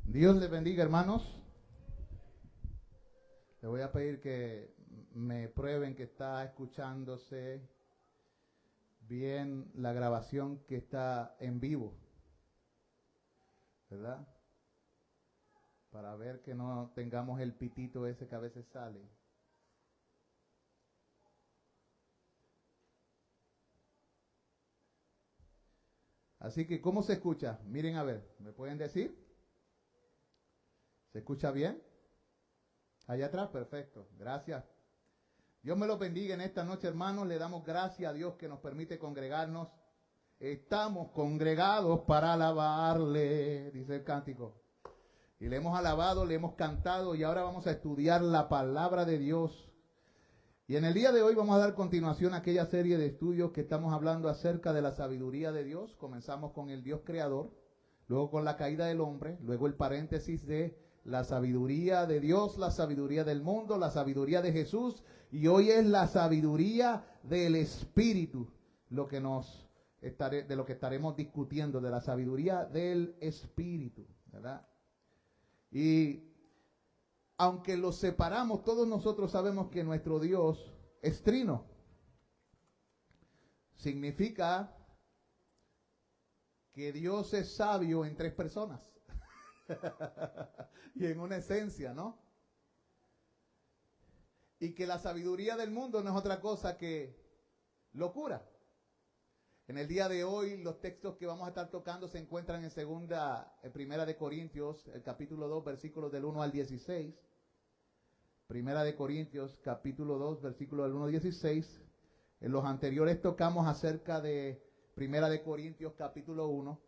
Dios les bendiga, hermanos. Le voy a pedir que me prueben que está escuchándose bien la grabación que está en vivo, ¿verdad? Para ver que no tengamos el pitito ese que a veces sale. Así que, ¿cómo se escucha? Miren a ver, ¿me pueden decir? ¿Se escucha bien? Allá atrás, perfecto. Gracias. Dios me los bendiga en esta noche, hermanos. Le damos gracias a Dios que nos permite congregarnos. Estamos congregados para alabarle, dice el cántico. Y le hemos alabado, le hemos cantado y ahora vamos a estudiar la palabra de Dios. Y en el día de hoy vamos a dar continuación a aquella serie de estudios que estamos hablando acerca de la sabiduría de Dios. Comenzamos con el Dios creador, luego con la caída del hombre, luego el paréntesis de la sabiduría de Dios, la sabiduría del mundo, la sabiduría de Jesús, y hoy es la sabiduría del Espíritu, de lo que estaremos discutiendo, de la sabiduría del Espíritu, ¿verdad? Y aunque los separamos, todos nosotros sabemos que nuestro Dios es trino. Significa que Dios es sabio en tres personas. Y en una esencia, ¿no? Y que la sabiduría del mundo no es otra cosa que locura. En el día de hoy los textos que vamos a estar tocando se encuentran en Primera de Corintios, el capítulo 2, versículos del 1 al 16. Primera de Corintios, capítulo 2, versículos del 1 al 16. En los anteriores tocamos acerca de Primera de Corintios, capítulo 1,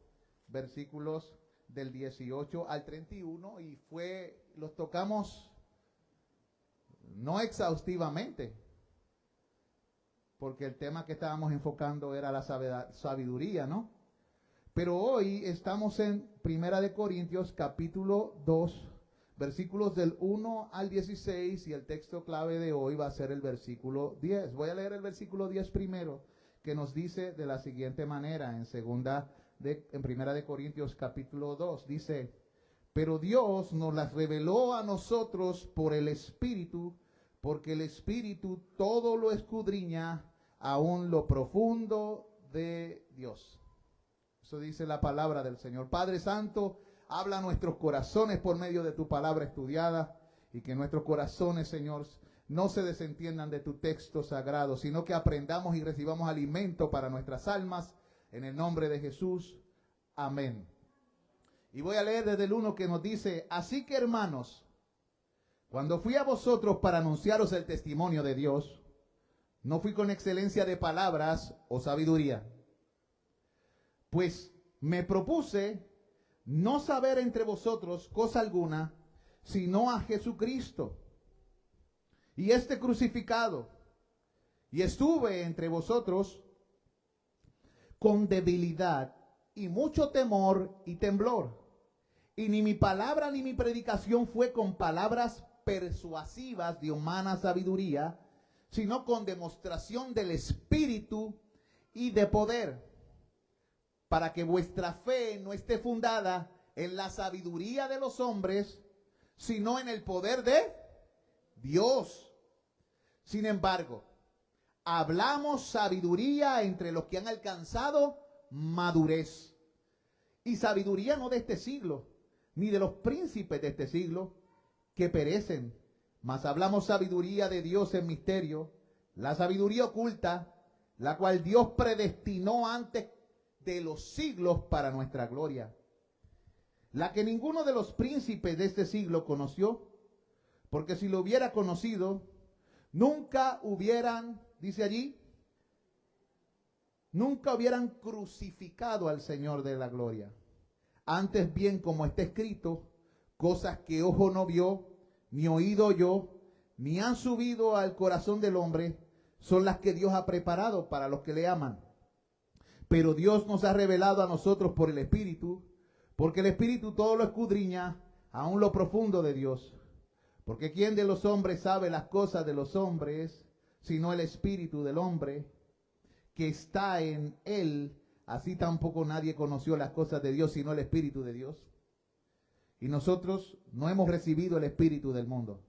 versículos del 18 al 31, y los tocamos no exhaustivamente, porque el tema que estábamos enfocando era la sabiduría, ¿no? Pero hoy estamos en Primera de Corintios, capítulo 2, versículos del 1 al 16, y el texto clave de hoy va a ser el versículo 10. Voy a leer el versículo 10 primero, que nos dice de la siguiente manera, en Primera de Corintios capítulo 2, dice: pero Dios nos las reveló a nosotros por el Espíritu, porque el Espíritu todo lo escudriña, aún lo profundo de Dios. Eso dice la palabra del Señor. Padre Santo, habla a nuestros corazones por medio de tu palabra estudiada, y que nuestros corazones, Señor, no se desentiendan de tu texto sagrado, sino que aprendamos y recibamos alimento para nuestras almas. En el nombre de Jesús, amén. Y voy a leer desde el 1 que nos dice: así que, hermanos, cuando fui a vosotros para anunciaros el testimonio de Dios, no fui con excelencia de palabras o sabiduría, pues me propuse no saber entre vosotros cosa alguna, sino a Jesucristo y este crucificado. Y estuve entre vosotros con debilidad y mucho temor y temblor. Y ni mi palabra ni mi predicación fue con palabras persuasivas de humana sabiduría, sino con demostración del Espíritu y de poder, para que vuestra fe no esté fundada en la sabiduría de los hombres, sino en el poder de Dios. Sin embargo, hablamos sabiduría entre los que han alcanzado madurez, y sabiduría no de este siglo, ni de los príncipes de este siglo, que perecen, mas hablamos sabiduría de Dios en misterio, la sabiduría oculta, la cual Dios predestinó antes de los siglos para nuestra gloria, la que ninguno de los príncipes de este siglo conoció, porque si lo hubiera conocido, nunca hubieran, dice allí, nunca hubieran crucificado al Señor de la gloria. Antes bien, como está escrito, cosas que ojo no vio, ni oído oyó, ni han subido al corazón del hombre, son las que Dios ha preparado para los que le aman. Pero Dios nos ha revelado a nosotros por el Espíritu, porque el Espíritu todo lo escudriña, aún lo profundo de Dios. Porque ¿quién de los hombres sabe las cosas de los hombres, sino el Espíritu del hombre que está en él? Así tampoco nadie conoció las cosas de Dios, sino el Espíritu de Dios. Y nosotros no hemos recibido el espíritu del mundo,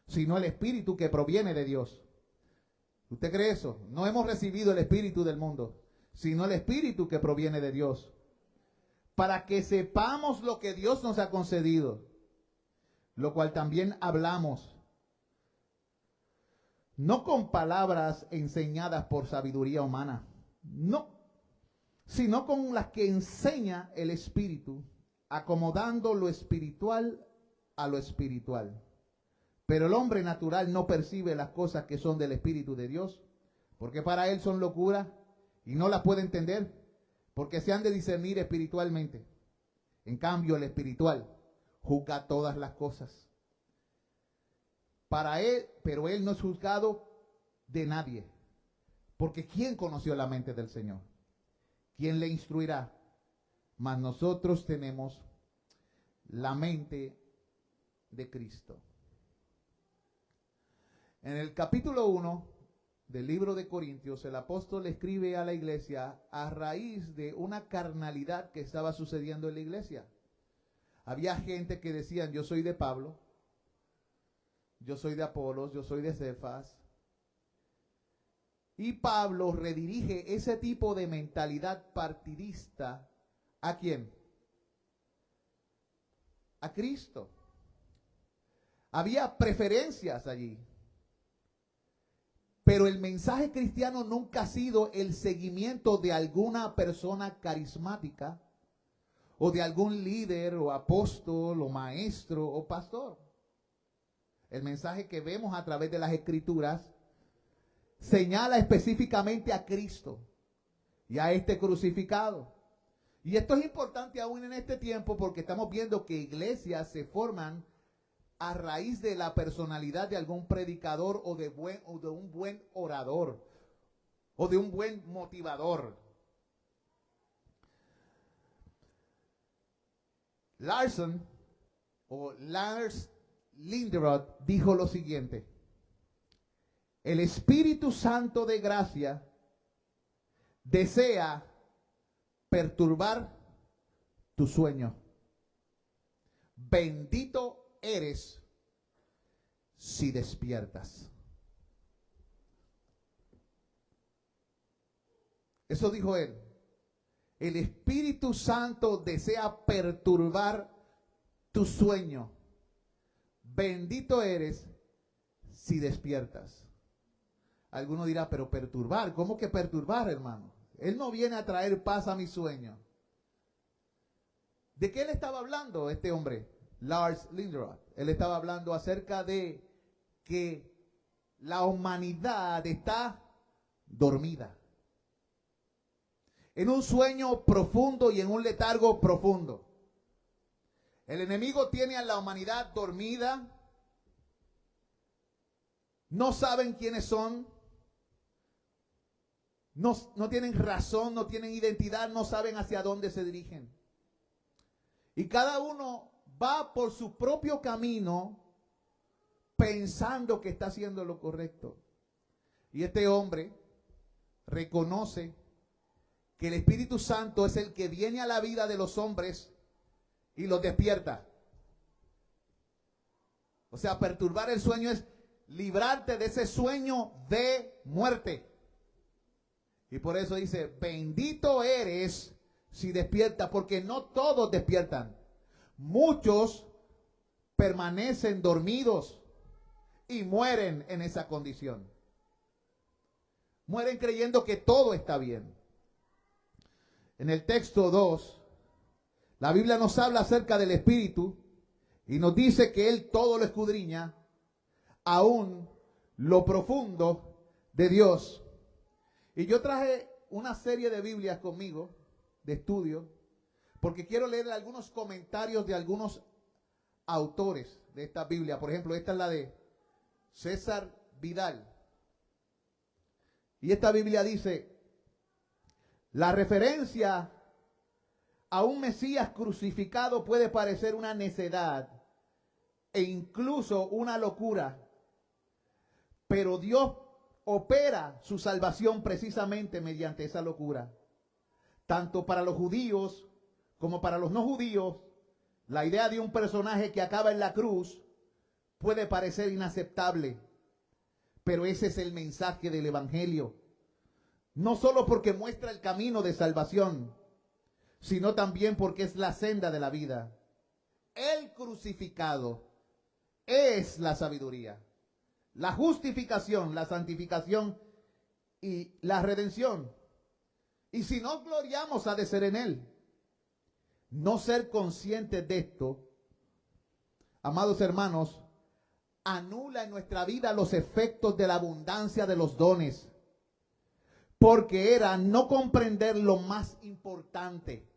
sino el espíritu que proviene de Dios. ¿Usted cree eso? No hemos recibido el espíritu del mundo, sino el espíritu que proviene de Dios, para que sepamos lo que Dios nos ha concedido, lo cual también hablamos, no con palabras enseñadas por sabiduría humana, no, sino con las que enseña el Espíritu, acomodando lo espiritual a lo espiritual. Pero el hombre natural no percibe las cosas que son del Espíritu de Dios, porque para él son locura y no las puede entender, porque se han de discernir espiritualmente. En cambio, el espiritual juzga todas las cosas. Para él, pero él no es juzgado de nadie, porque ¿quién conoció la mente del Señor? ¿Quién le instruirá? Mas nosotros tenemos la mente de Cristo. En el capítulo 1 del libro de Corintios, el apóstol escribe a la iglesia a raíz de una carnalidad que estaba sucediendo en la iglesia. Había gente que decían, yo soy de Pablo, yo soy de Apolos, yo soy de Cefas. Y Pablo redirige ese tipo de mentalidad partidista ¿a quién? A Cristo. Había preferencias allí. Pero el mensaje cristiano nunca ha sido el seguimiento de alguna persona carismática o de algún líder o apóstol o maestro o pastor. El mensaje que vemos a través de las Escrituras señala específicamente a Cristo y a este crucificado. Y esto es importante aún en este tiempo porque estamos viendo que iglesias se forman a raíz de la personalidad de algún predicador o de un buen orador o de un buen motivador. Lars Linderoth dijo lo siguiente: el Espíritu Santo de gracia desea perturbar tu sueño. Bendito eres si despiertas. Eso dijo él. El Espíritu Santo desea perturbar tu sueño. Bendito eres si despiertas. Alguno dirá, pero perturbar, ¿cómo que perturbar, hermano? Él no viene a traer paz a mi sueño. ¿De qué él estaba hablando este hombre? Lars Linderoth. Él estaba hablando acerca de que la humanidad está dormida, en un sueño profundo y en un letargo profundo. El enemigo tiene a la humanidad dormida. No saben quiénes son. No tienen razón, no tienen identidad, no saben hacia dónde se dirigen. Y cada uno va por su propio camino pensando que está haciendo lo correcto. Y este hombre reconoce que el Espíritu Santo es el que viene a la vida de los hombres y los despierta. O sea, perturbar el sueño es librarte de ese sueño de muerte. Y por eso dice, bendito eres si despiertas, porque no todos despiertan. Muchos permanecen dormidos y mueren en esa condición. Mueren creyendo que todo está bien. En el texto 2, la Biblia nos habla acerca del Espíritu y nos dice que Él todo lo escudriña, aún lo profundo de Dios. Y yo traje una serie de Biblias conmigo, de estudio, porque quiero leer algunos comentarios de algunos autores de esta Biblia. Por ejemplo, esta es la de César Vidal. Y esta Biblia dice, la referencia a un Mesías crucificado puede parecer una necedad e incluso una locura, pero Dios opera su salvación precisamente mediante esa locura, tanto para los judíos como para los no judíos, La idea de un personaje que acaba en la cruz puede parecer inaceptable, pero ese es el mensaje del Evangelio. No solo porque muestra el camino de salvación, sino también porque es la senda de la vida. El crucificado es la sabiduría, la justificación, la santificación y la redención. Y si no gloriamos, ha de ser en él. No ser conscientes de esto, amados hermanos, anula en nuestra vida los efectos de la abundancia de los dones, porque era no comprender lo más importante,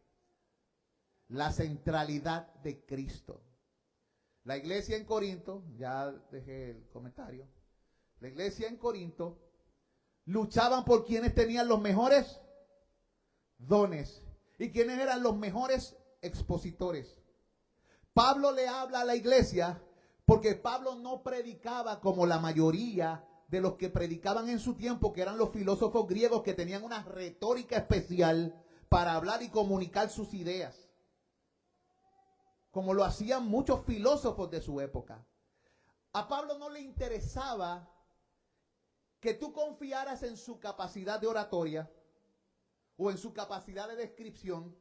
la centralidad de Cristo. La iglesia en Corinto, ya dejé el comentario, la iglesia en Corinto luchaban por quienes tenían los mejores dones y quienes eran los mejores expositores. Pablo le habla a la iglesia porque Pablo no predicaba como la mayoría de los que predicaban en su tiempo, que eran los filósofos griegos que tenían una retórica especial para hablar y comunicar sus ideas, como lo hacían muchos filósofos de su época. A Pablo no le interesaba que tú confiaras en su capacidad de oratoria o en su capacidad de descripción,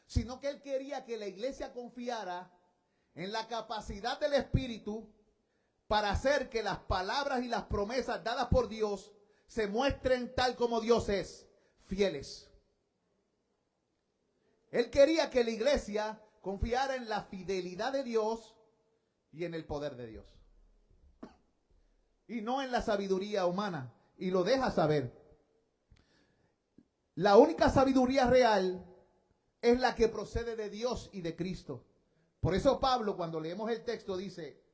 sino que él quería que la iglesia confiara en la capacidad del Espíritu para hacer que las palabras y las promesas dadas por Dios se muestren tal como Dios es, fieles. Él quería que la iglesia confiara en la fidelidad de Dios y en el poder de Dios, y no en la sabiduría humana, y lo deja saber. La única sabiduría real es la que procede de Dios y de Cristo. Por eso Pablo, cuando leemos el texto, dice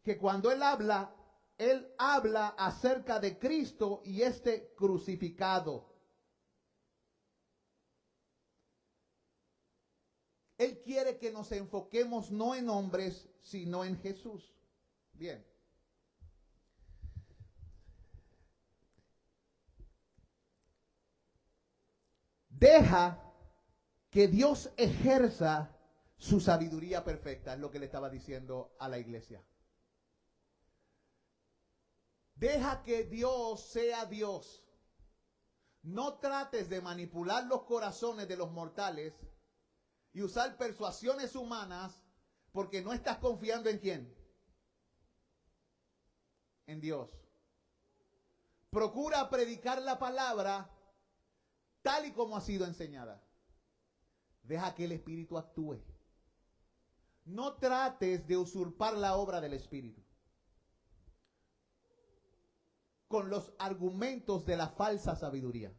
que cuando él habla acerca de Cristo y este crucificado. Él quiere que nos enfoquemos no en hombres, sino en Jesús. Bien. Deja que Dios ejerza su sabiduría perfecta, es lo que le estaba diciendo a la iglesia. Deja que Dios sea Dios. No trates de manipular los corazones de los mortales y usar persuasiones humanas, porque no estás confiando en quién. En Dios. Procura predicar la palabra tal y como ha sido enseñada. Deja que el Espíritu actúe. No trates de usurpar la obra del Espíritu con los argumentos de la falsa sabiduría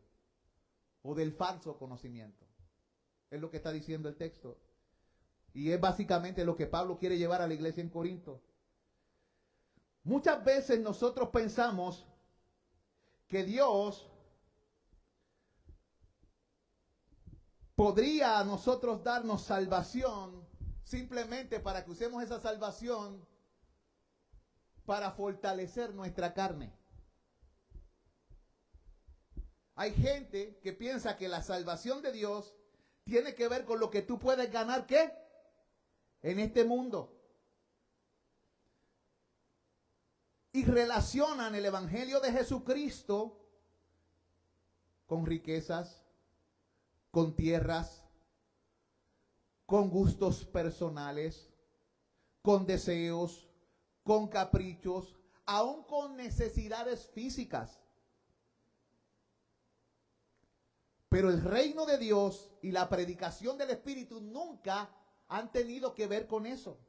o del falso conocimiento. Es lo que está diciendo el texto. Y es básicamente lo que Pablo quiere llevar a la iglesia en Corinto. Muchas veces nosotros pensamos que Dios podría a nosotros darnos salvación simplemente para que usemos esa salvación para fortalecer nuestra carne. Hay gente que piensa que la salvación de Dios tiene que ver con lo que tú puedes ganar, ¿qué? En este mundo. Y relacionan el Evangelio de Jesucristo con riquezas, con tierras, con gustos personales, con deseos, con caprichos, aún con necesidades físicas. Pero el reino de Dios y la predicación del Espíritu nunca han tenido que ver con eso.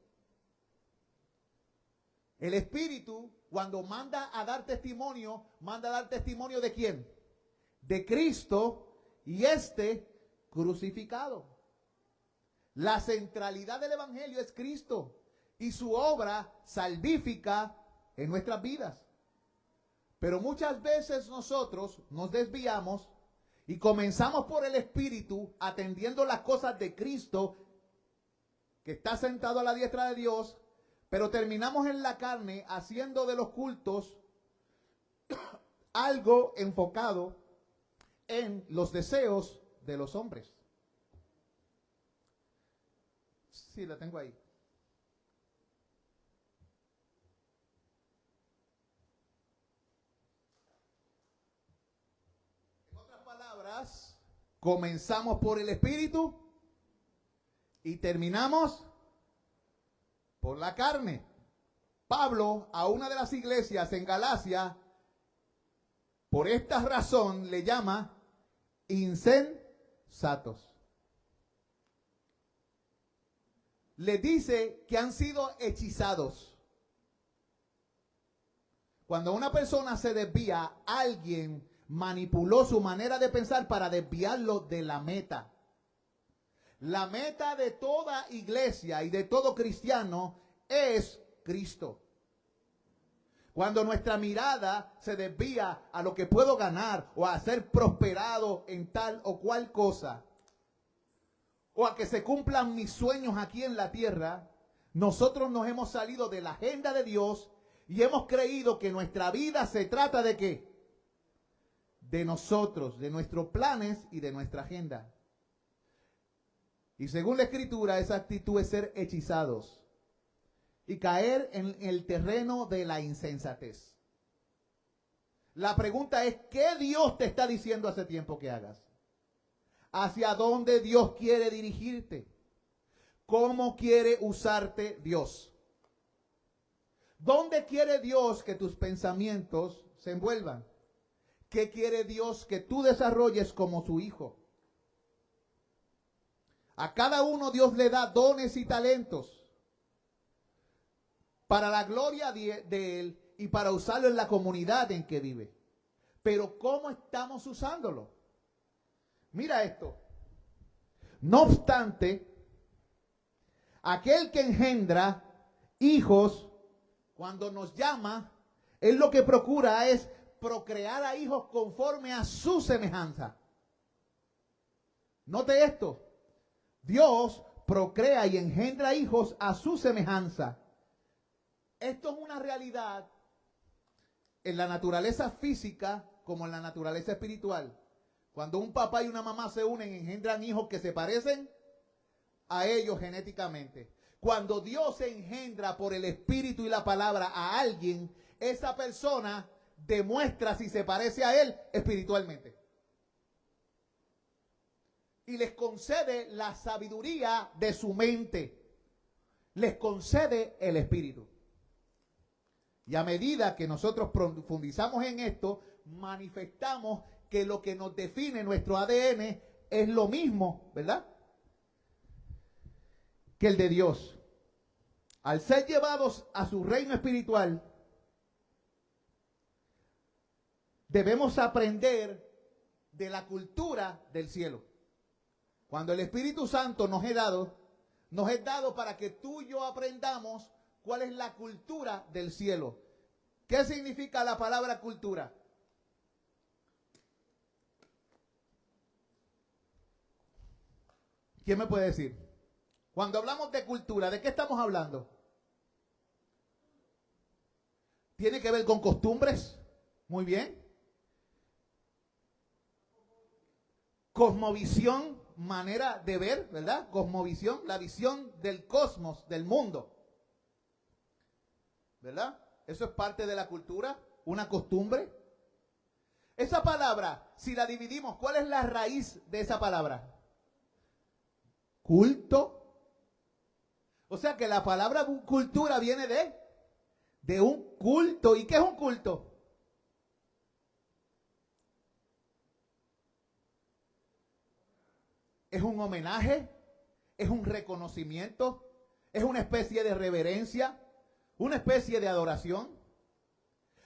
El Espíritu, cuando manda a dar testimonio, manda a dar testimonio ¿de quién? De Cristo y este crucificado. La centralidad del Evangelio es Cristo y su obra salvífica en nuestras vidas. Pero muchas veces nosotros nos desviamos y comenzamos por el Espíritu atendiendo las cosas de Cristo, que está sentado a la diestra de Dios, pero terminamos en la carne haciendo de los cultos algo enfocado en los deseos de los hombres. Sí, la tengo ahí. En otras palabras, comenzamos por el Espíritu y terminamos por la carne. Pablo, a una de las iglesias en Galacia, por esta razón le llama insensatos. Le dice que han sido hechizados. Cuando una persona se desvía, alguien manipuló su manera de pensar para desviarlo de la meta. La meta de toda iglesia y de todo cristiano es Cristo. Cuando nuestra mirada se desvía a lo que puedo ganar o a ser prosperado en tal o cual cosa, o a que se cumplan mis sueños aquí en la tierra, nosotros nos hemos salido de la agenda de Dios y hemos creído que nuestra vida se trata de ¿qué? De nosotros, de nuestros planes y de nuestra agenda. Y según la Escritura, esa actitud es ser hechizados y caer en el terreno de la insensatez. La pregunta es, ¿qué Dios te está diciendo hace tiempo que hagas? ¿Hacia dónde Dios quiere dirigirte? ¿Cómo quiere usarte Dios? ¿Dónde quiere Dios que tus pensamientos se envuelvan? ¿Qué quiere Dios que tú desarrolles como su hijo? A cada uno Dios le da dones y talentos para la gloria de Él y para usarlo en la comunidad en que vive. Pero ¿cómo estamos usándolo? Mira esto. No obstante, aquel que engendra hijos, cuando nos llama, él lo que procura es procrear a hijos conforme a su semejanza. Note esto. Dios procrea y engendra hijos a su semejanza. Esto es una realidad en la naturaleza física como en la naturaleza espiritual. Cuando un papá y una mamá se unen, engendran hijos que se parecen a ellos genéticamente. Cuando Dios engendra por el Espíritu y la palabra a alguien, esa persona demuestra si se parece a él espiritualmente. Y les concede la sabiduría de su mente. Les concede el Espíritu. Y a medida que nosotros profundizamos en esto, manifestamos que lo que nos define nuestro ADN es lo mismo, ¿verdad?, que el de Dios. Al ser llevados a su reino espiritual, debemos aprender de la cultura del cielo. Cuando el Espíritu Santo nos es dado para que tú y yo aprendamos cuál es la cultura del cielo. ¿Qué significa la palabra cultura? ¿Quién me puede decir? Cuando hablamos de cultura, ¿de qué estamos hablando? ¿Tiene que ver con costumbres? Muy bien. Cosmovisión, manera de ver, ¿verdad? Cosmovisión, la visión del cosmos, del mundo. ¿Verdad? Eso es parte de la cultura, una costumbre. Esa palabra, si la dividimos, ¿cuál es la raíz de esa palabra? Culto. O sea que la palabra cultura viene de un culto. ¿Y qué es un culto? Es un homenaje, es un reconocimiento, es una especie de reverencia, una especie de adoración.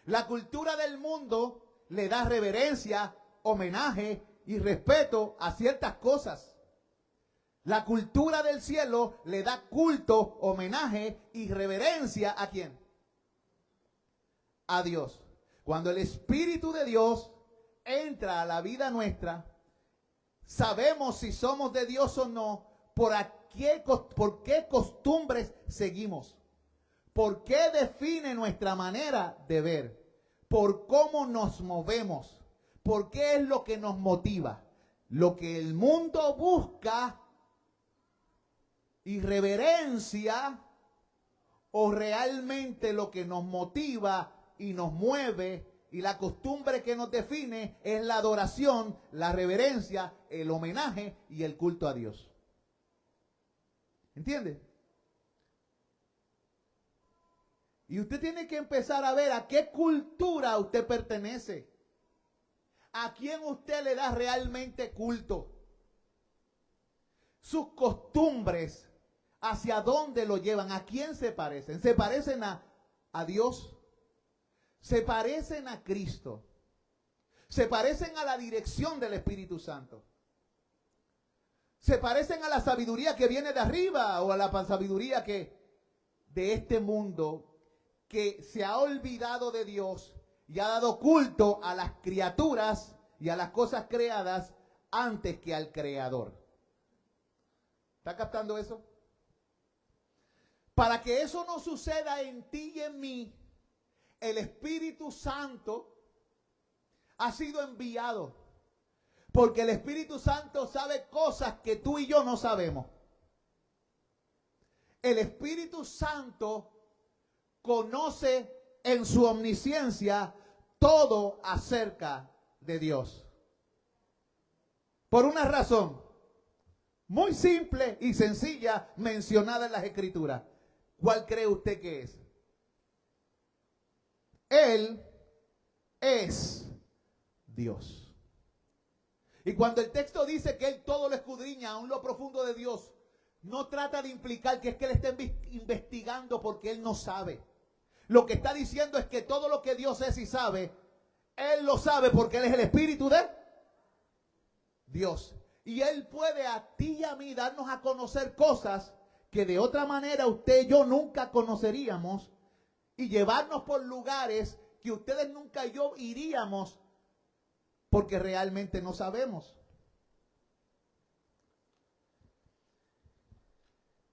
La cultura del mundo le da reverencia, homenaje y respeto a ciertas cosas. La cultura del cielo le da culto, homenaje y reverencia ¿a quién? A Dios. Cuando el Espíritu de Dios entra a la vida nuestra, sabemos si somos de Dios o no, por qué costumbres seguimos, por qué define nuestra manera de ver, por cómo nos movemos, por qué es lo que nos motiva. lo que el mundo busca, irreverencia, o realmente lo que nos motiva y nos mueve y la costumbre que nos define es la adoración, la reverencia, el homenaje y el culto a Dios. ¿Entiende? Y usted tiene que empezar a ver a qué cultura usted pertenece. ¿A quién usted le da realmente culto? Sus costumbres, ¿hacia dónde lo llevan? ¿A quién se parecen? ¿Se parecen a Dios? ¿Se parecen a Cristo? ¿Se parecen a la dirección del Espíritu Santo? ¿Se parecen a la sabiduría que viene de arriba o a la sabiduría que de este mundo que se ha olvidado de Dios y ha dado culto a las criaturas y a las cosas creadas antes que al Creador? ¿Está captando eso? Para que eso no suceda en ti y en mí, el Espíritu Santo ha sido enviado. Porque el Espíritu Santo sabe cosas que tú y yo no sabemos. El Espíritu Santo conoce en su omnisciencia todo acerca de Dios. Por una razón muy simple y sencilla mencionada en las Escrituras. ¿Cuál cree usted que es? Él es Dios. Y cuando el texto dice que Él todo lo escudriña, aún lo profundo de Dios, no trata de implicar que es que Él esté investigando porque Él no sabe. Lo que está diciendo es que todo lo que Dios es y sabe, Él lo sabe porque Él es el Espíritu de Dios. Y Él puede a ti y a mí darnos a conocer cosas que de otra manera usted y yo nunca conoceríamos y llevarnos por lugares que ustedes nunca y yo iríamos porque realmente no sabemos.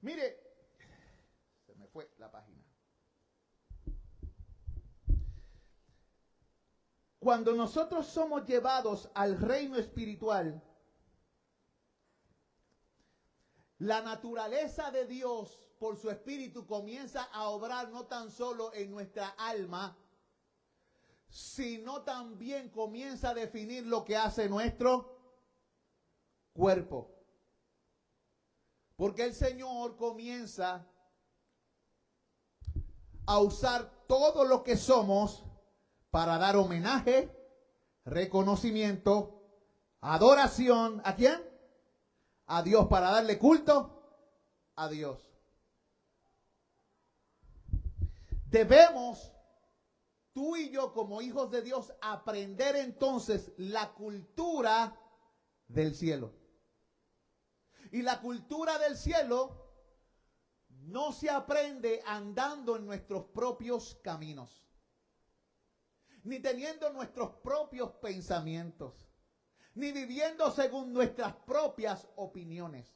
Mire, se me fue la página. Cuando nosotros somos llevados al reino espiritual, la naturaleza de Dios por su espíritu comienza a obrar no tan solo en nuestra alma, sino también comienza a definir lo que hace nuestro cuerpo. Porque el Señor comienza a usar todo lo que somos para dar homenaje, reconocimiento, adoración. ¿A quién? A Dios, para darle culto a Dios. Debemos, tú y yo como hijos de Dios, aprender entonces la cultura del cielo. Y la cultura del cielo no se aprende andando en nuestros propios caminos, ni teniendo nuestros propios pensamientos, ni viviendo según nuestras propias opiniones.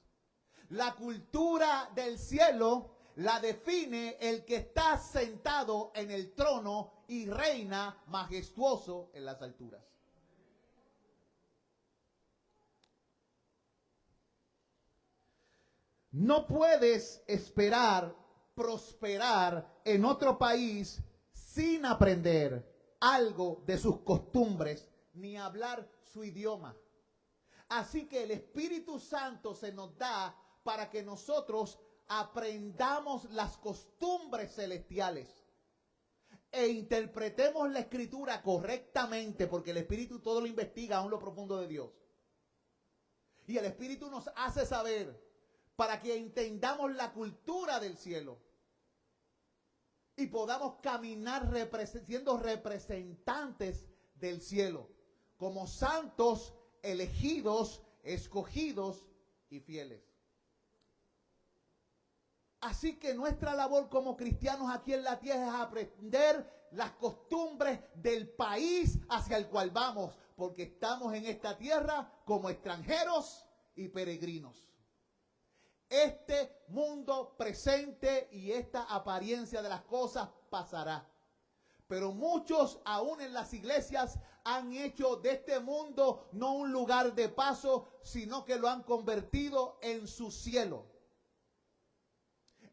La cultura del cielo la define el que está sentado en el trono y reina majestuoso en las alturas. No puedes esperar prosperar en otro país sin aprender algo de sus costumbres ni hablar su idioma. Así que el Espíritu Santo se nos da para que nosotros aprendamos las costumbres celestiales e interpretemos la Escritura correctamente, porque el Espíritu todo lo investiga aún lo profundo de Dios. Y el Espíritu nos hace saber para que entendamos la cultura del cielo y podamos caminar siendo representantes del cielo, como santos, elegidos, escogidos y fieles. Así que nuestra labor como cristianos aquí en la tierra es aprender las costumbres del país hacia el cual vamos, porque estamos en esta tierra como extranjeros y peregrinos. Este mundo presente y esta apariencia de las cosas pasará, Pero muchos, aún en las iglesias, han hecho de este mundo no un lugar de paso, sino que lo han convertido en su cielo,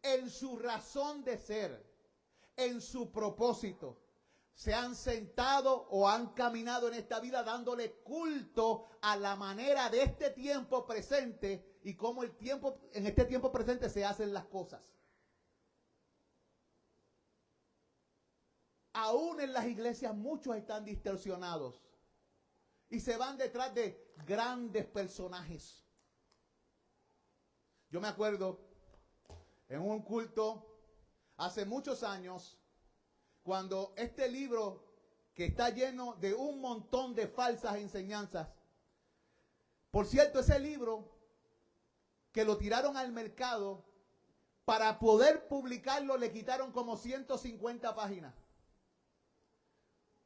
en su razón de ser, en su propósito. Se han sentado o han caminado en esta vida dándole culto a la manera de este tiempo presente y cómo en este tiempo presente se hacen las cosas. Aún en las iglesias muchos están distorsionados y se van detrás de grandes personajes. Yo me acuerdo en un culto hace muchos años, cuando este libro que está lleno de un montón de falsas enseñanzas. Por cierto, ese libro que lo tiraron al mercado, para poder publicarlo le quitaron como 150 páginas.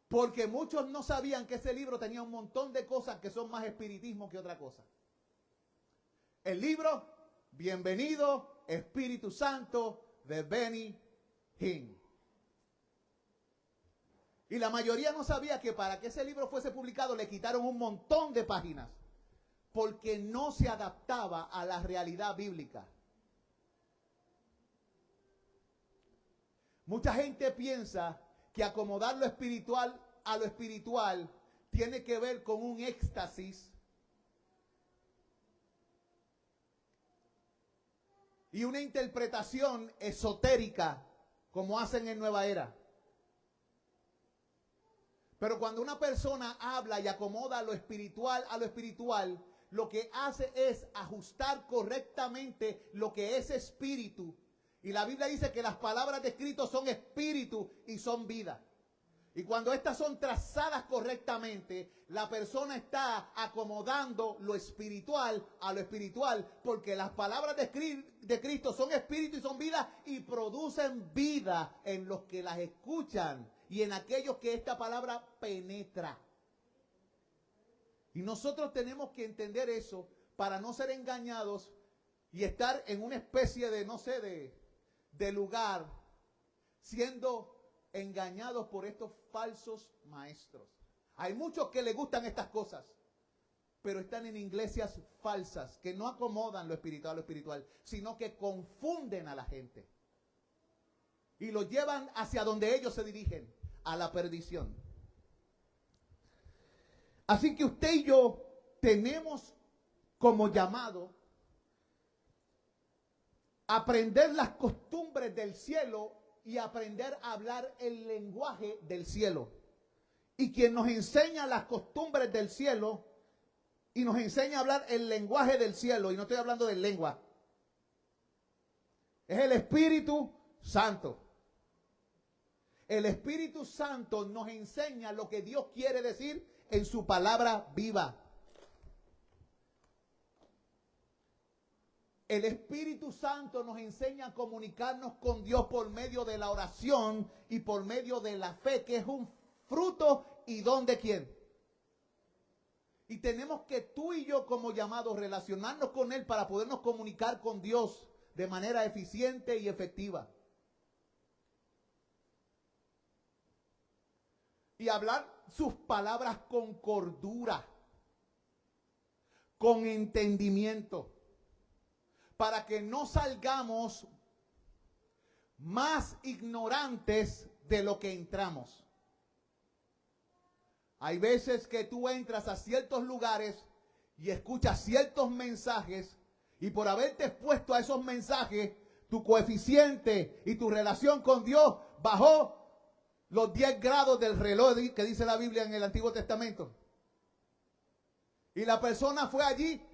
Porque muchos no sabían que ese libro tenía un montón de cosas que son más espiritismo que otra cosa. El libro, Bienvenido Espíritu Santo, de Benny Hinn. Y la mayoría no sabía que para que ese libro fuese publicado le quitaron un montón de páginas. Porque no se adaptaba a la realidad bíblica. Mucha gente piensa que acomodar lo espiritual a lo espiritual tiene que ver con un éxtasis y una interpretación esotérica como hacen en Nueva Era. Pero cuando una persona habla y acomoda lo espiritual a lo espiritual, lo que hace es ajustar correctamente lo que es espíritu. Y la Biblia dice que las palabras de Cristo son espíritu y son vida. Y cuando estas son trazadas correctamente, la persona está acomodando lo espiritual a lo espiritual, porque las palabras de Cristo son espíritu y son vida y producen vida en los que las escuchan y en aquellos que esta palabra penetra. Y nosotros tenemos que entender eso para no ser engañados y estar en una especie de, no sé, de lugar siendo engañados por estos falsos maestros. Hay muchos que les gustan estas cosas, pero están en iglesias falsas que no acomodan lo espiritual a lo espiritual, sino que confunden a la gente y los llevan hacia donde ellos se dirigen, a la perdición. Así que usted y yo tenemos como llamado aprender las costumbres del cielo y aprender a hablar el lenguaje del cielo. Y quien nos enseña las costumbres del cielo y nos enseña a hablar el lenguaje del cielo, y no estoy hablando de lengua, es el Espíritu Santo. El Espíritu Santo nos enseña lo que Dios quiere decir en su palabra viva. El Espíritu Santo nos enseña a comunicarnos con Dios por medio de la oración y por medio de la fe, que es un fruto y don de quién. Y tenemos que tú y yo como llamados relacionarnos con Él para podernos comunicar con Dios de manera eficiente y efectiva. Y hablar sus palabras con cordura, con entendimiento, para que no salgamos más ignorantes de lo que entramos. Hay veces que tú entras a ciertos lugares y escuchas ciertos mensajes, y por haberte expuesto a esos mensajes, tu coeficiente y tu relación con Dios bajó los 10 grados del reloj que dice la Biblia en el Antiguo Testamento. Y la persona fue allí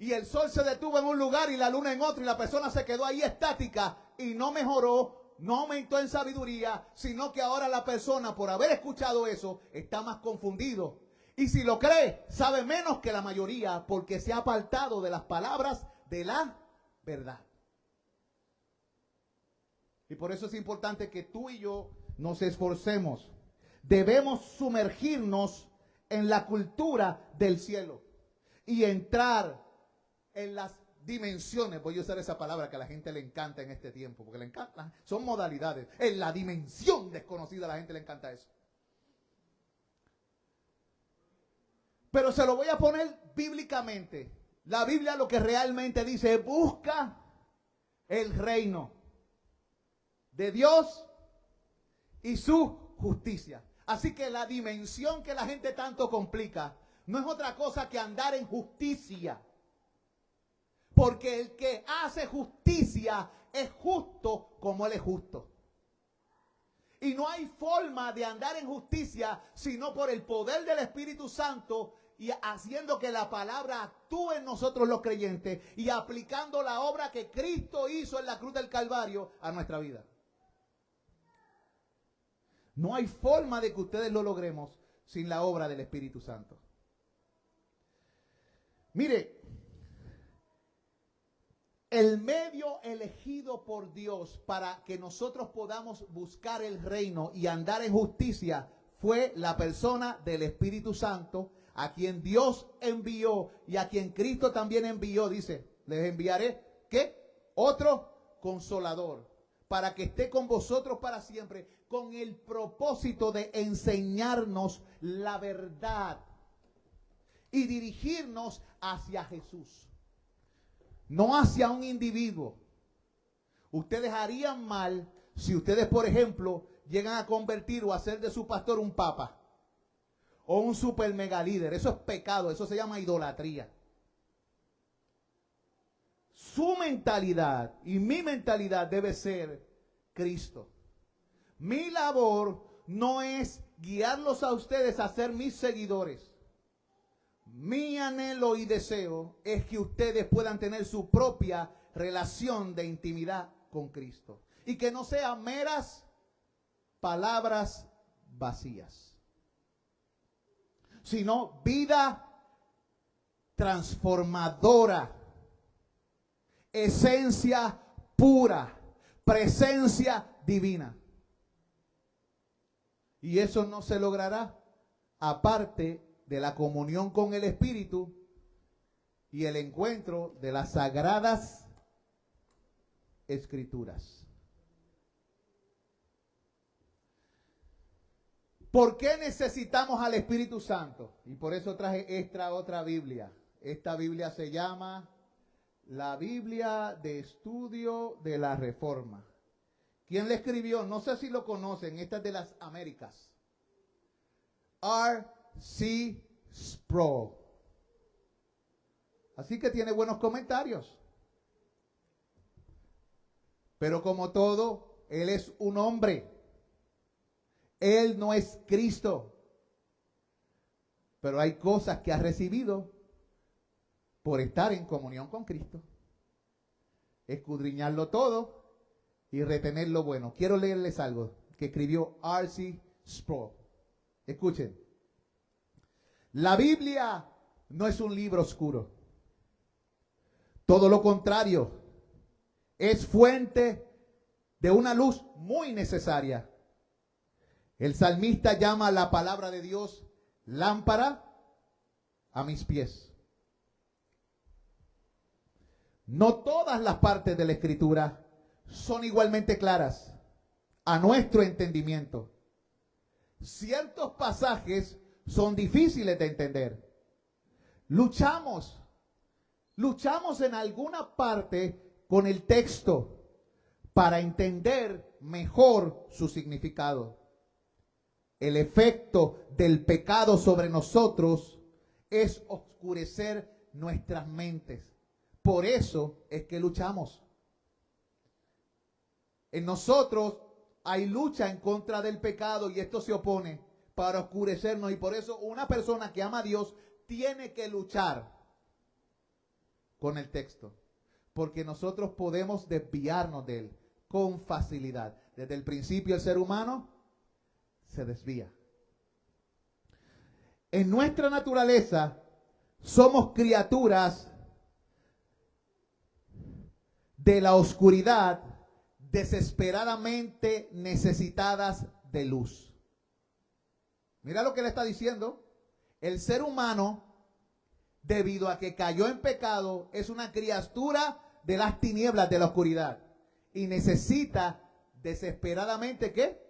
y el sol se detuvo en un lugar y la luna en otro, y la persona se quedó ahí estática y no mejoró, no aumentó en sabiduría, sino que ahora la persona, por haber escuchado eso, está más confundido. Y si lo cree, sabe menos que la mayoría, porque se ha apartado de las palabras de la verdad. Y por eso es importante que tú y yo nos esforcemos. Debemos sumergirnos en la cultura del cielo y entrar en las dimensiones, voy a usar esa palabra que a la gente le encanta en este tiempo, porque le encanta, son modalidades, en la dimensión desconocida a la gente le encanta eso. Pero se lo voy a poner bíblicamente. La Biblia lo que realmente dice es: busca el reino de Dios y su justicia. Así que la dimensión que la gente tanto complica no es otra cosa que andar en justicia. Porque el que hace justicia es justo como Él es justo. Y no hay forma de andar en justicia sino por el poder del Espíritu Santo y haciendo que la palabra actúe en nosotros los creyentes y aplicando la obra que Cristo hizo en la cruz del Calvario a nuestra vida. No hay forma de que ustedes lo logremos sin la obra del Espíritu Santo. Mire, el medio elegido por Dios para que nosotros podamos buscar el reino y andar en justicia fue la persona del Espíritu Santo, a quien Dios envió y a quien Cristo también envió. Dice: les enviaré, ¿qué? Otro consolador, para que esté con vosotros para siempre, con el propósito de enseñarnos la verdad y dirigirnos hacia Jesús. No hacia un individuo. Ustedes harían mal si ustedes, por ejemplo, llegan a convertir o a hacer de su pastor un papa o un super mega líder. Eso es pecado, eso se llama idolatría. Su mentalidad y mi mentalidad debe ser Cristo. Mi labor no es guiarlos a ustedes a ser mis seguidores. Mi anhelo y deseo es que ustedes puedan tener su propia relación de intimidad con Cristo. Y que no sean meras palabras vacías, sino vida transformadora, esencia pura, presencia divina. Y eso no se logrará aparte de la comunión con el Espíritu y el encuentro de las sagradas Escrituras. ¿Por qué necesitamos al Espíritu Santo? Y por eso traje otra Biblia. Esta Biblia se llama la Biblia de Estudio de la Reforma. ¿Quién la escribió? No sé si lo conocen. Esta es de las Américas. R.C. Sproul. Así que tiene buenos comentarios. Pero como todo, él es un hombre. Él no es Cristo. Pero hay cosas que ha recibido por estar en comunión con Cristo. Escudriñarlo todo y retener lo bueno. Quiero leerles algo que escribió R.C. Sproul. Escuchen. La Biblia no es un libro oscuro. Todo lo contrario, es fuente de una luz muy necesaria. El salmista llama la palabra de Dios lámpara a mis pies. No todas las partes de la Escritura son igualmente claras a nuestro entendimiento. Ciertos pasajes son difíciles de entender. Luchamos en alguna parte con el texto para entender mejor su significado. El efecto del pecado sobre nosotros es oscurecer nuestras mentes. Por eso es que luchamos. En nosotros hay lucha en contra del pecado y esto se opone para oscurecernos. Y por eso una persona que ama a Dios tiene que luchar con el texto. Porque nosotros podemos desviarnos de él con facilidad. Desde el principio el ser humano se desvía. En nuestra naturaleza somos criaturas de la oscuridad, desesperadamente necesitadas de luz. Mira lo que le está diciendo. El ser humano debido a que cayó en pecado, es una criatura de las tinieblas, de la oscuridad, y necesita desesperadamente, ¿qué?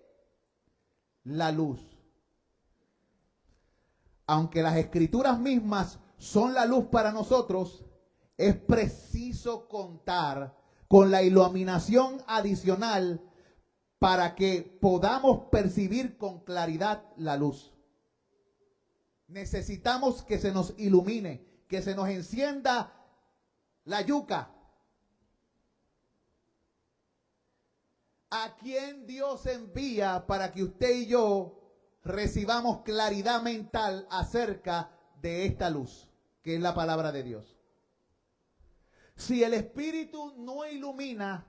La luz. Aunque las escrituras mismas son la luz para nosotros, es preciso contar con la iluminación adicional para que podamos percibir con claridad la luz. Necesitamos que se nos ilumine, que se nos encienda la yuca. ¿A quién Dios envía para que usted y yo recibamos claridad mental acerca de esta luz, que es la palabra de Dios? Si el Espíritu no ilumina,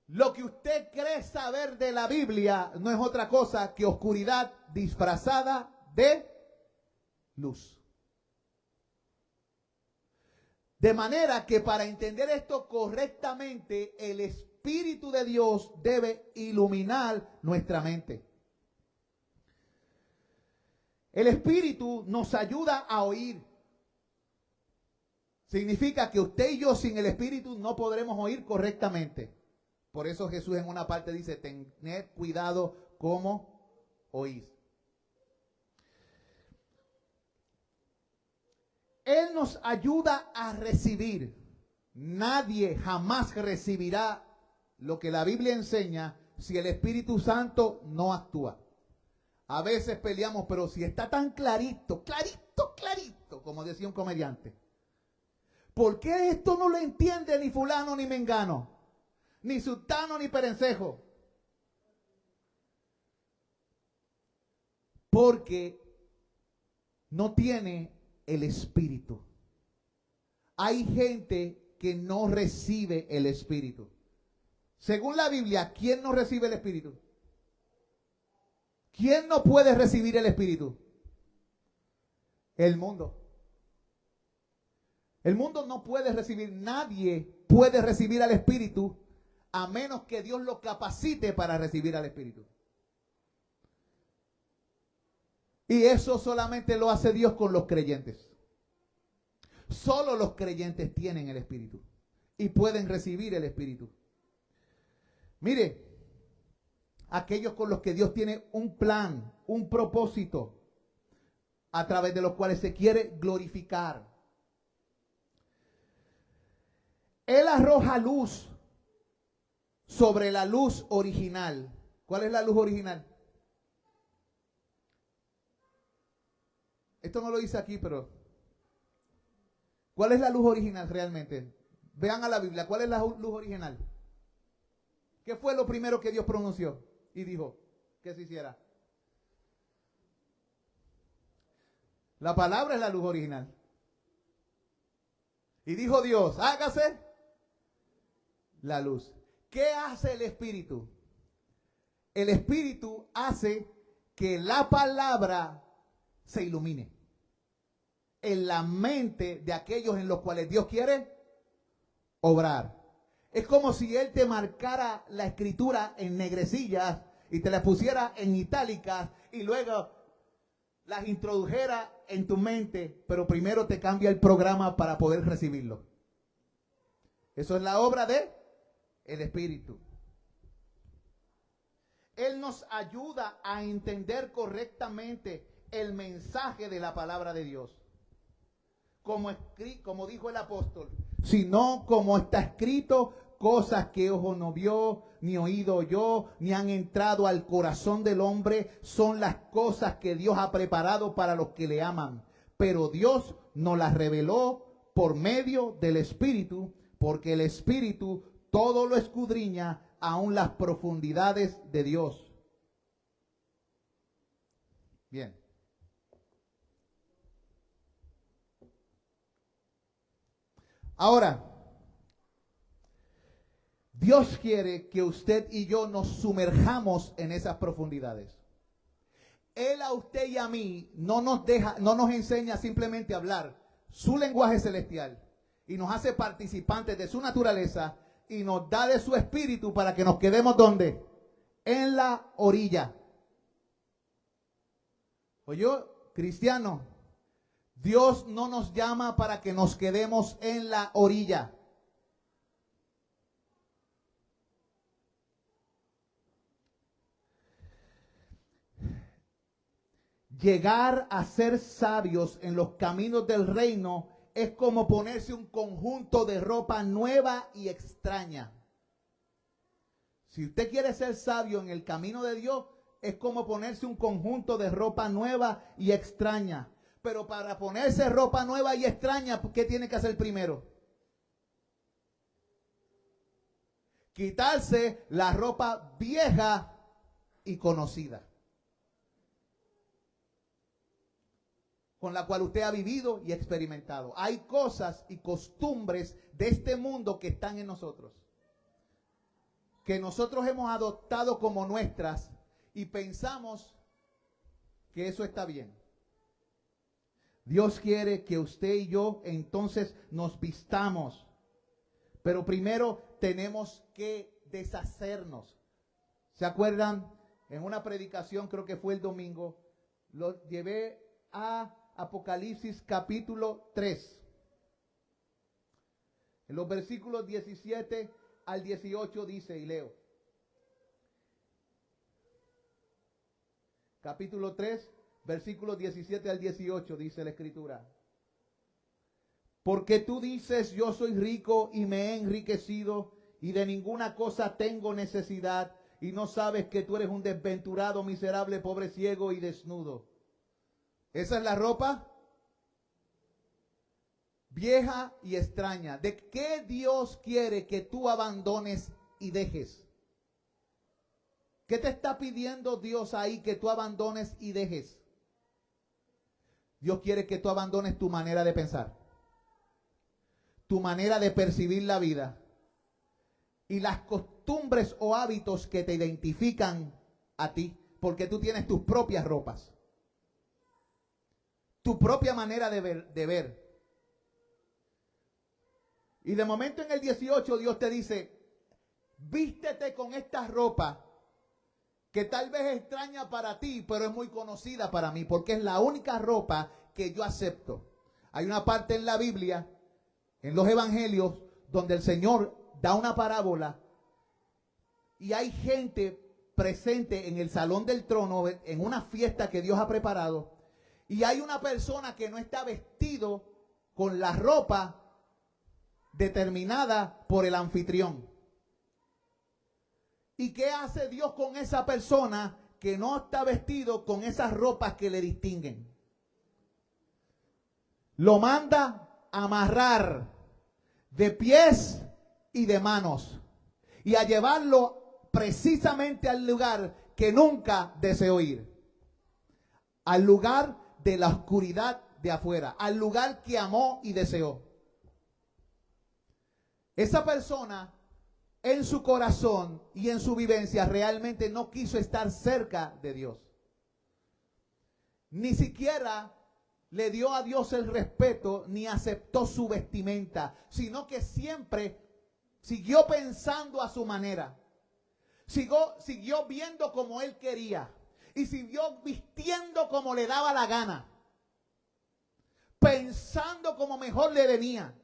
lo que usted cree saber de la Biblia no es otra cosa que oscuridad disfrazada de luz. De manera que para entender esto correctamente, el Espíritu de Dios debe iluminar nuestra mente. El Espíritu nos ayuda a oír. Significa que usted y yo sin el Espíritu no podremos oír correctamente. Por eso Jesús en una parte dice, tened cuidado cómo oís. Él nos ayuda a recibir. Nadie jamás recibirá lo que la Biblia enseña si el Espíritu Santo no actúa. A veces peleamos, pero si está tan clarito, como decía un comediante, ¿por qué esto no lo entiende ni fulano ni mengano? Ni sultano ni perencejo? Porque no tiene el Espíritu. Hay gente que no recibe el Espíritu. Según la Biblia, ¿quién no recibe el Espíritu? ¿Quién no puede recibir el Espíritu? El mundo. El mundo no puede recibir, nadie puede recibir al Espíritu a menos que Dios lo capacite para recibir al Espíritu. Y eso solamente lo hace Dios con los creyentes. Solo los creyentes tienen el Espíritu y pueden recibir el Espíritu. Mire, aquellos con los que Dios tiene un plan, un propósito, a través de los cuales se quiere glorificar. Él arroja luz sobre la luz original. ¿Cuál es la luz original? Esto no lo dice aquí, pero ¿cuál es la luz original realmente? Vean a la Biblia, ¿cuál es la luz original? ¿Qué fue lo primero que Dios pronunció y dijo que se hiciera? La palabra es la luz original. Y dijo Dios, hágase la luz. ¿Qué hace el Espíritu? El Espíritu hace que la palabra se ilumine en la mente de aquellos en los cuales Dios quiere obrar. Es como si Él te marcara la escritura en negrecillas y te la pusiera en itálicas y luego las introdujera en tu mente, pero primero te cambia el programa para poder recibirlo. Eso es la obra de el Espíritu. Él nos ayuda a entender correctamente el mensaje de la palabra de Dios. Como dijo el apóstol, sino como está escrito, cosas que ojo no vio, ni oído oyó, ni han entrado al corazón del hombre, son las cosas que Dios ha preparado para los que le aman. Pero Dios nos las reveló por medio del Espíritu, porque el Espíritu todo lo escudriña, aún las profundidades de Dios. Bien. Ahora, Dios quiere que usted y yo nos sumerjamos en esas profundidades. Él a usted y a mí no nos enseña simplemente a hablar su lenguaje celestial y nos hace participantes de su naturaleza y nos da de su espíritu para que nos quedemos ¿dónde? En la orilla. Oye, cristiano, Dios no nos llama para que nos quedemos en la orilla. Llegar a ser sabios en los caminos del reino es como ponerse un conjunto de ropa nueva y extraña. Si usted quiere ser sabio en el camino de Dios, es como ponerse un conjunto de ropa nueva y extraña. Pero para ponerse ropa nueva y extraña, ¿qué tiene que hacer primero? Quitarse la ropa vieja y conocida, con la cual usted ha vivido y experimentado. Hay cosas y costumbres de este mundo que están en nosotros, que nosotros hemos adoptado como nuestras y pensamos que eso está bien. Dios quiere que usted y yo entonces nos vistamos, pero primero tenemos que deshacernos. ¿Se acuerdan? En una predicación, creo que fue el domingo, lo llevé a Apocalipsis capítulo 3. En los versículos 17 al 18 dice, y leo. Capítulo 3, versículos 17 al 18 dice la Escritura. Porque tú dices, yo soy rico y me he enriquecido y de ninguna cosa tengo necesidad, y no sabes que tú eres un desventurado, miserable, pobre, ciego y desnudo. Esa es la ropa vieja y extraña. ¿De qué Dios quiere que tú abandones y dejes? ¿Qué te está pidiendo Dios ahí que tú abandones y dejes? Dios quiere que tú abandones tu manera de pensar, tu manera de percibir la vida y las costumbres o hábitos que te identifican a ti, porque tú tienes tus propias ropas, tu propia manera de ver. Y de momento en el 18 Dios te dice, vístete con esta ropa que tal vez es extraña para ti, pero es muy conocida para mí, porque es la única ropa que yo acepto. Hay una parte en la Biblia, en los evangelios, donde el Señor da una parábola y hay gente presente en el salón del trono, en una fiesta que Dios ha preparado, y hay una persona que no está vestido con la ropa determinada por el anfitrión. ¿Y qué hace Dios con esa persona que no está vestido con esas ropas que le distinguen? Lo manda a amarrar de pies y de manos y a llevarlo precisamente al lugar que nunca deseó ir. Al lugar de la oscuridad de afuera, al lugar que amó y deseó. Esa persona en su corazón y en su vivencia realmente no quiso estar cerca de Dios. Ni siquiera le dio a Dios el respeto ni aceptó su vestimenta, sino que siempre siguió pensando a su manera. Siguió viendo como él quería y siguió vistiendo como le daba la gana, pensando como mejor le venía,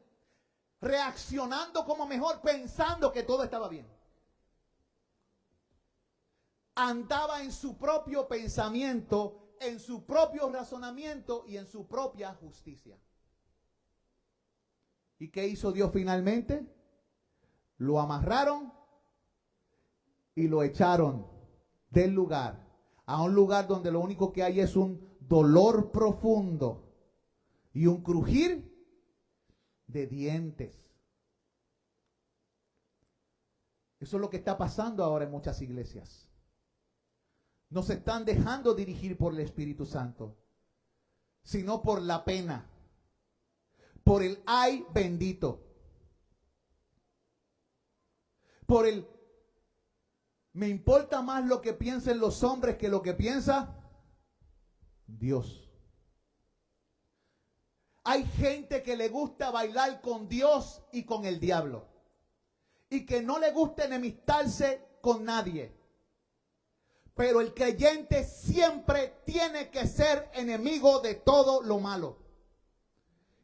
reaccionando como mejor, pensando que todo estaba bien. Andaba en su propio pensamiento, en su propio razonamiento y en su propia justicia. ¿Y qué hizo Dios finalmente? Lo amarraron y lo echaron del lugar a un lugar donde lo único que hay es un dolor profundo y un crujir de dientes. Eso es lo que está pasando ahora en muchas iglesias. No se están dejando dirigir por el Espíritu Santo, sino por la pena, por el ay bendito, por el me importa más lo que piensen los hombres que lo que piensa Dios. Hay gente que le gusta bailar con Dios y con el diablo, y que no le gusta enemistarse con nadie. Pero el creyente siempre tiene que ser enemigo de todo lo malo.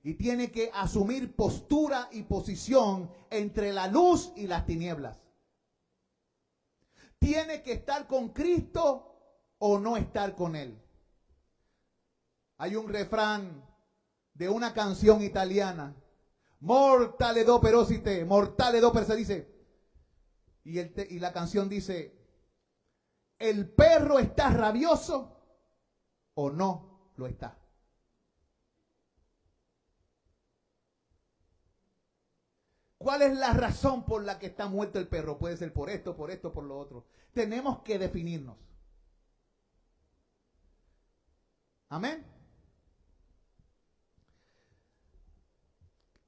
Y tiene que asumir postura y posición entre la luz y las tinieblas. Tiene que estar con Cristo o no estar con Él. Hay un refrán de una canción italiana. Mortale do perosite, mortale do per se dice. Y la canción dice, ¿el perro está rabioso o no lo está? ¿Cuál es la razón por la que está muerto el perro? Puede ser por esto, por lo otro. Tenemos que definirnos. Amén.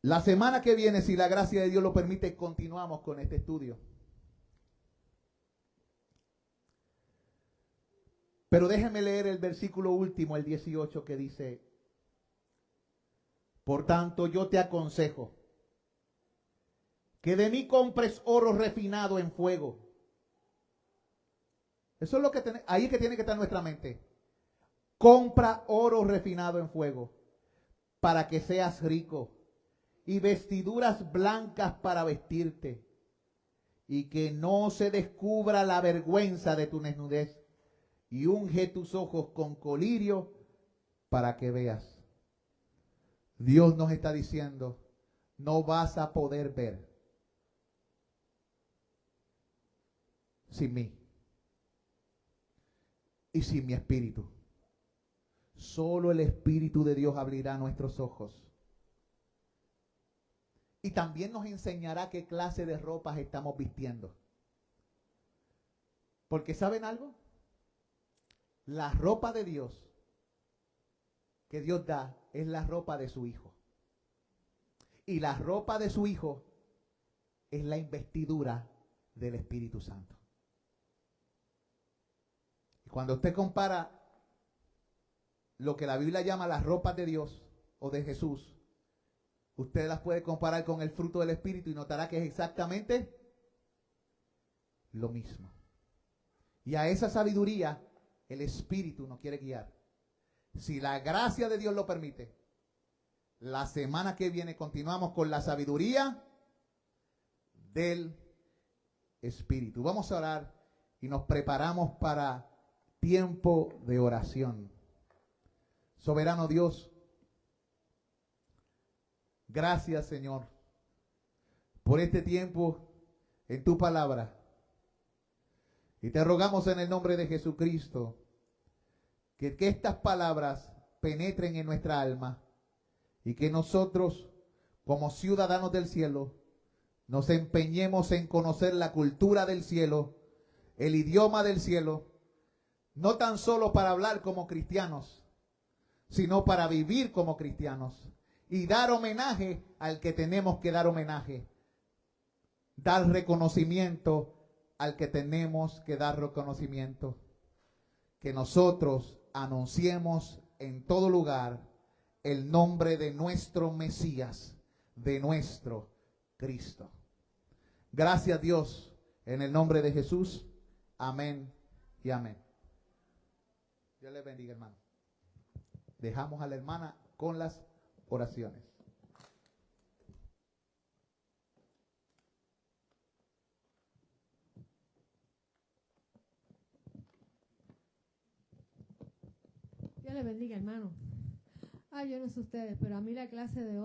La semana que viene, si la gracia de Dios lo permite, continuamos con este estudio. Pero déjenme leer el versículo último, el 18, que dice, por tanto yo te aconsejo que de mí compres oro refinado en fuego. Eso es lo que ahí es que tiene que estar nuestra mente. Compra oro refinado en fuego para que seas rico y vestiduras blancas para vestirte y que no se descubra la vergüenza de tu desnudez y unge tus ojos con colirio para que veas. Dios nos está diciendo, no vas a poder ver sin mí y sin mi espíritu. Solo el Espíritu de Dios abrirá nuestros ojos. Y también nos enseñará qué clase de ropas estamos vistiendo. Porque ¿saben algo? La ropa de Dios que Dios da es la ropa de su Hijo. Y la ropa de su Hijo es la investidura del Espíritu Santo. Y cuando usted compara lo que la Biblia llama las ropas de Dios o de Jesús, usted las puede comparar con el fruto del Espíritu y notará que es exactamente lo mismo. Y a esa sabiduría el Espíritu nos quiere guiar. Si la gracia de Dios lo permite, la semana que viene continuamos con la sabiduría del Espíritu. Vamos a orar y nos preparamos para tiempo de oración. Soberano Dios, gracias Señor por este tiempo en tu palabra. Y te rogamos en el nombre de Jesucristo que estas palabras penetren en nuestra alma y que nosotros, como ciudadanos del cielo, nos empeñemos en conocer la cultura del cielo, el idioma del cielo, no tan solo para hablar como cristianos, sino para vivir como cristianos y dar homenaje al que tenemos que dar homenaje, dar reconocimiento al que tenemos que dar reconocimiento, que nosotros anunciemos en todo lugar el nombre de nuestro Mesías, de nuestro Cristo. Gracias Dios, en el nombre de Jesús. Amén y amén. Dios les bendiga, hermano. Dejamos a la hermana con las oraciones. Dios les bendiga, hermano. Ay, yo no sé ustedes, pero a mí la clase de hoy